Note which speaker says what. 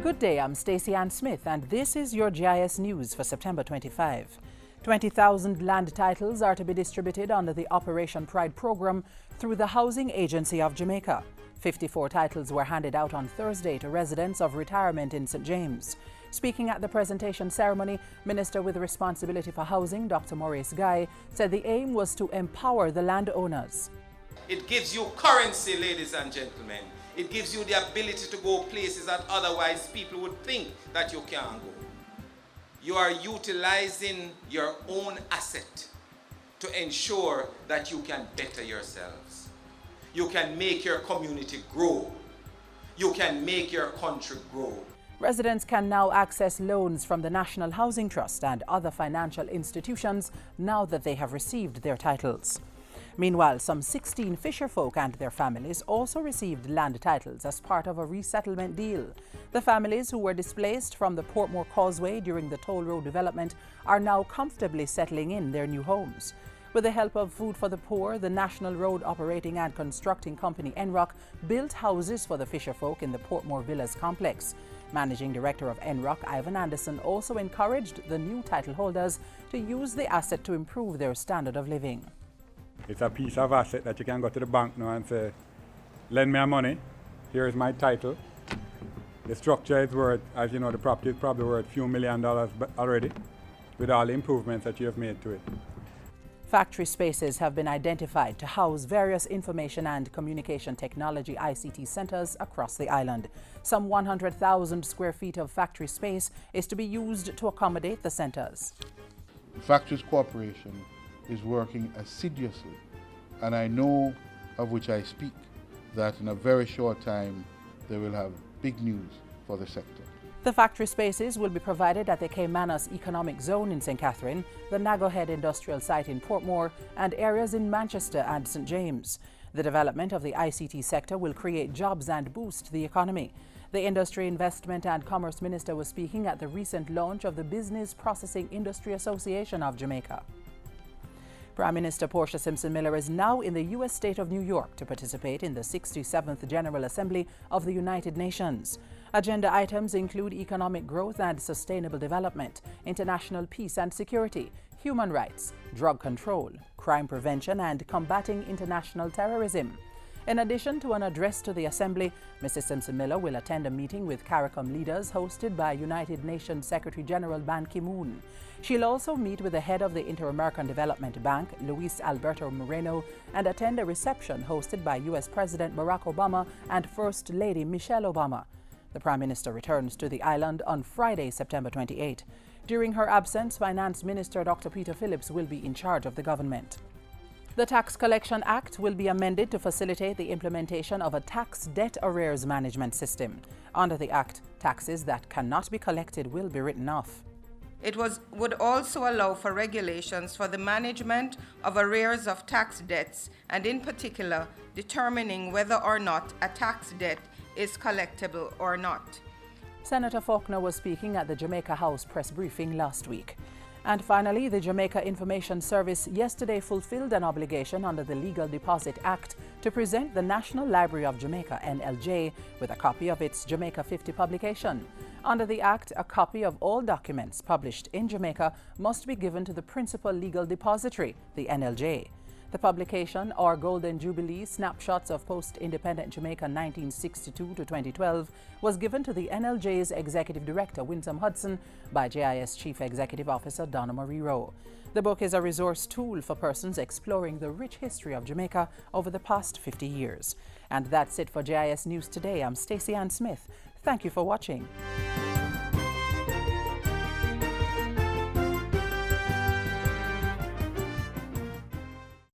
Speaker 1: Good day, I'm Stacey Ann Smith, and this is your Jis News for September 25. 20,000 land titles are to be distributed under the Operation Pride program through the Housing Agency of Jamaica. 54 titles were handed out on Thursday to residents of retirement in St. James. Speaking at the presentation ceremony, Minister with responsibility for housing, Dr. Maurice Guy, said the aim was to empower the landowners.
Speaker 2: It gives you currency, ladies and gentlemen. It gives you the ability to go places that otherwise people would think that you can't go. You are utilizing your own asset to ensure that you can better yourselves. You can make your community grow. You can make your country grow.
Speaker 1: Residents can now access loans from the National Housing Trust and other financial institutions now that they have received their titles. Meanwhile, some 16 fisherfolk and their families also received land titles as part of a resettlement deal. The families who were displaced from the Portmore Causeway during the toll road development are now comfortably settling in their new homes. With the help of Food for the Poor, the National Road Operating and Constructing Company NROC built houses for the fisherfolk in the Portmore Villas complex. Managing Director of NROC, Ivan Anderson, also encouraged the new title holders to use the asset to improve their standard of living.
Speaker 3: It's a piece of asset that you can go to the bank now and say, lend me a money, here is my title. The structure is worth, as you know, the property is probably worth a few $1 million already, with all the improvements that you have made to it.
Speaker 1: Factory spaces have been identified to house various information and communication technology ICT centers across the island. Some 100,000 square feet of factory space is to be used to accommodate the centers.
Speaker 4: The Factories Corporation is working assiduously, and I know of which I speak, that in a very short time they will have big news for the sector.
Speaker 1: The factory spaces will be provided at the Caymanas Economic Zone in St. Catherine, the Nagohead Industrial Site in Portmore, and areas in Manchester and St. James. The development of the ICT sector will create jobs and boost the economy. The Industry, Investment and Commerce Minister was speaking at the recent launch of the Business Processing Industry Association of Jamaica. Prime Minister Portia Simpson Miller is now in the U.S. state of New York to participate in the 67th General Assembly of the United Nations. Agenda items include economic growth and sustainable development, international peace and security, human rights, drug control, crime prevention and combating international terrorism. In addition to an address to the Assembly, Mrs. Simpson Miller will attend a meeting with CARICOM leaders hosted by United Nations Secretary General Ban Ki-moon. She'll also meet with the head of the Inter-American Development Bank, Luis Alberto Moreno, and attend a reception hosted by U.S. President Barack Obama and First Lady Michelle Obama. The Prime Minister returns to the island on Friday, September 28. During her absence, Finance Minister Dr. Peter Phillips will be in charge of the government. The Tax Collection Act will be amended to facilitate the implementation of a tax debt arrears management system. Under the Act, taxes that cannot be collected will be written off.
Speaker 5: It would also allow for regulations for the management of arrears of tax debts, and in particular, determining whether or not a tax debt is collectible or not.
Speaker 1: Senator Faulkner was speaking at the Jamaica House press briefing last week. And finally, the Jamaica Information Service yesterday fulfilled an obligation under the Legal Deposit Act to present the National Library of Jamaica, NLJ, with a copy of its Jamaica 50 publication. Under the Act, a copy of all documents published in Jamaica must be given to the principal legal depository, the NLJ. The publication, or Golden Jubilee Snapshots of Post-Independent Jamaica 1962 to 2012, was given to the NLJ's Executive Director, Winsome Hudson, by JIS Chief Executive Officer Donna Marie Rowe. The book is a resource tool for persons exploring the rich history of Jamaica over the past 50 years. And that's it for JIS News Today. I'm Stacey Ann Smith. Thank you for watching.